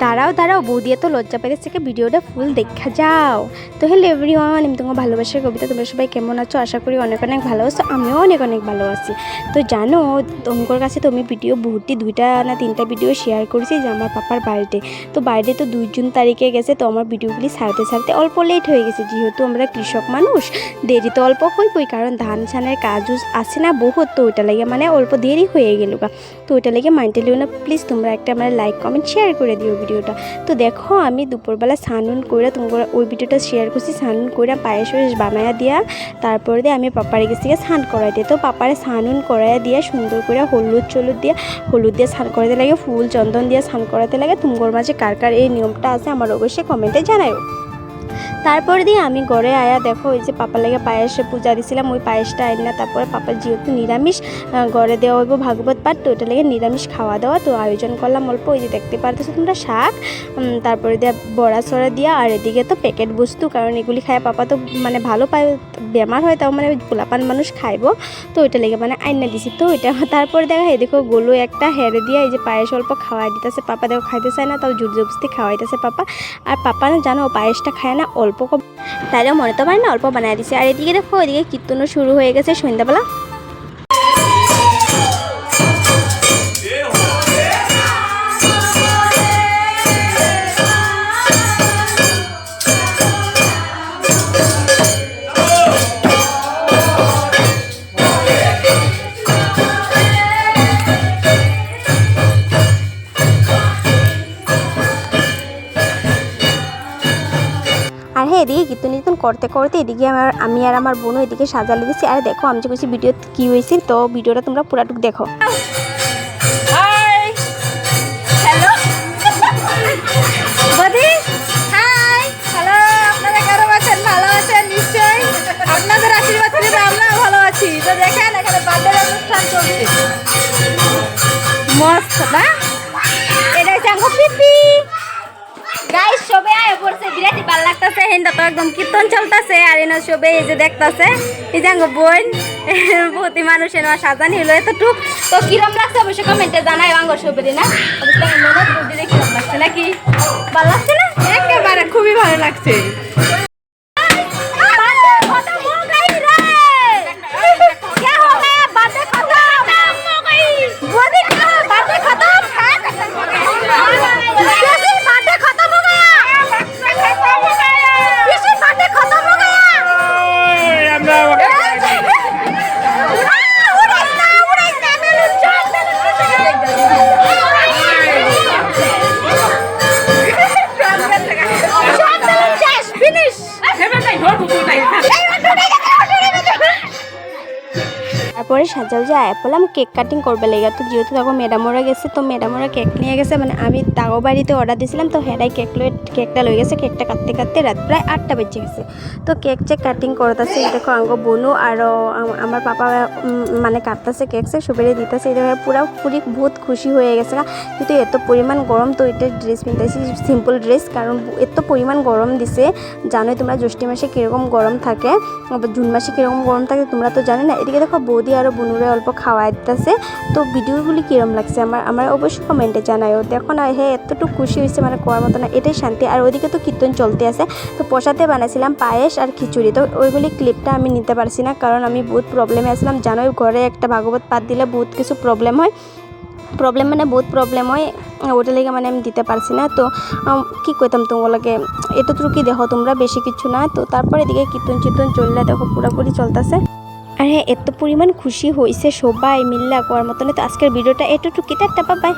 দাঁড়াও দাঁড়াও, বৌদি এত লজ্জা পেতে থেকে ভিডিওটা ফুল দেখা যাও। তো হ্যালো এভরিওয়ান, আমি তোমার ভালোবাসার কবিতা। তোমরা সবাই কেমন আছো? আশা করি অনেক অনেক ভালো আছো। আমিও অনেক অনেক ভালো আছি। তো জানো, তোমার কাছে তো আমি ভিডিও বহুতটি 2টা না 3টা ভিডিও শেয়ার করেছি যে আমার পাপার বার্থডে। তো বার্থডে তো 2 জুন তারিখে গেছে। তো আমার ভিডিওগুলি ছাড়তে অল্প লেট হয়ে গেছে, যেহেতু আমরা কৃষক মানুষ, দেরি তো অল্প হইবই, কারণ ধান ছানের কাজ আছে না বহুত। তো ওইটা লাগে মানে অল্প দেরি হয়ে গেল। তো ওইটা লাগে মাইন্ডে লিও না প্লিজ, তোমরা একটা আমার লাইক কমেন্ট শেয়ার করে দিও ভিডিওটা। তো দেখো, আমি দুপুরবেলা স্নান করে তোমরা ওই ভিডিওটা শেয়ার করছি। স্নান করে পায়েস বানায়া দিয়া তারপরে দিয়ে আমি পাপারে গেছি স্নান করাই দিয়ে। তো পাপারে স্নান করাইয়া দিয়া সুন্দর করে হলুদ দিয়ে স্নান করাতে লাগে, ফুল চন্দন দিয়ে স্নান করাতে লাগে। তোমার মাঝে কার কার এই নিয়মটা আছে আমার অবশ্যই কমেন্টে জানাও। তারপর দিয়ে আমি ঘরে আয়া দেখো, ওই যে পাপার লাগে পায়েসে পূজা দিছিলাম, ওই পায়েসটা আইন না। তারপরে পাপার যেহেতু নিরামিষ ঘরে দেওয়া হইব ভাগবত পাঠ, তো ওটা লেগে নিরামিষ খাওয়া দাওয়া। তো আয়োজন করলাম অল্প, ওই যে দেখতে পারতেছো তোমরা শাক, তারপরে দিয়ে বড়া সড়া দিয়া, আর এদিকে তো প্যাকেট বস্তু, কারণ এগুলি খায় পাপা তো মানে ভালো পায়, বেমার হয় তাও মানে পোলাপান মানুষ খাইব। তো ওইটা লেগে মানে আইনা দিছি। তো ওইটা তারপরে দেখা দেখো গোলো একটা হেরে দিয়া এই যে পায়েস অল্প খাওয়াই দিতেছে পাপা। দেখো খাইতে চায় না, তাও জোর জবরদস্তি খাওয়াইতেছে পাপা। আর পাপা না জানো, পায়েসটা খায় না, অল্প তাইলেও মনে তো পারে না, অল্প বানায় দিছে। আর এদিকে দেখো, ওইদিকে কীর্তনও শুরু হয়ে গেছে সন্ধ্যাবেলা। আর হ্যাঁ, এদিকে কীর্তন করতে এদিকে আমি আর আমার বোনও এদিকে সাজালে দিচ্ছি। আর দেখো, আমি যে কিছু ভিডিও কী হয়েছে, তো ভিডিওটা তোমরা পুরাটুক দেখো। আপনাদের আশীর্বাদ করে আমরা ভালো আছি। তো দেখেন এখানে বার্থডে অনুষ্ঠান চলছে, মস্ত না? এটা হচ্ছে আমার পিপি গাইস, সবে আয় পড়ছে, বিরাটি ভালো লাগতেছে। হেন্দা তো একদম কীর্তন চলতেছে, আর এনে সবে এই যে দেখতেছে, এই যে আমার বোন প্রতি মানুষের সাজানি হলো এতটুক। তো কিরম লাগছে অবশ্যই কমেন্টে জানাই। আঙ্গর সবেরি না অবশ্যই ননদ বুদ্ধিরে কিরম লাগছে, নাকি ভালো লাগছে না? একেবারে খুবই ভালো লাগছে। তারপরে সাজাও যে আয়া পড়লাম কেক কাটিং করবে লেগে। তো যেহেতু দেখো ম্যাডামরা গেছে, তো ম্যাডামরা কেক নিয়ে গেছে, মানে আমি তাও বাড়িতে অর্ডার দিয়েছিলাম। তো হেরাই কেকটা লয়ে গেছে। কেকটা কাটতে রাত প্রায় 8টা বেজে গেছে। তো কেক কাটিং করতেছে, দেখো আঙ্গো বোনু আর আমার পাপা মানে কাটতেছে কেক সবেরে দিতেছে। এটা পুরোপুরি বহুত খুশি হয়ে গেছে। কিন্তু এত পরিমাণ গরম, তো এটা ড্রেস পিনতেছি সিম্পল ড্রেস, কারণ এত পরিমাণ গরম দিছে। জানোই তোমরা জ্যৈষ্ঠী মাসে কীরকম গরম থাকে, জুন মাসে কীরকম গরম থাকে তোমরা তো জানো না। এদিকে দেখো বৌদি আরও বনুরে অল্প খাওয়াই দিতেছে। তো ভিডিওগুলি কীরকম লাগছে আমার অবশ্যই কমেন্টে জানায়ও। দেখো না, হ্যাঁ এতটুকু খুশি হয়েছে মানে কোয়ার মতো না, এটাই শান্তি। আর ওইদিকে তো কীর্তন চলতে আছে। তো প্রসাদে বানাইছিলাম পায়েস আর খিচুড়ি। তো ওইগুলি ক্লিপটা আমি নিতে পারছি না, কারণ আমি বহুত প্রবলেমে আসলাম। জানোই ঘরে একটা ভাগবত পাঠ দিলে বহুত কিছু প্রবলেম হয়, বহুত প্রবলেম হয়। ওটা লেগে মানে আমি দিতে পারছি না। তো কী কইতাম তোমাকে, এতটুকুই দেখো তোমরা, বেশি কিছু না। তো তারপরে এদিকে কীর্তন চললে দেখো পুরোপুরি চলতেছে। আর হ্যাঁ, এত পরিমাণ খুশি হয়েছে সবাই মিল্লা করার মতন। তো আজকের ভিডিওটা এতটুকুই, টাটা বাই বাই।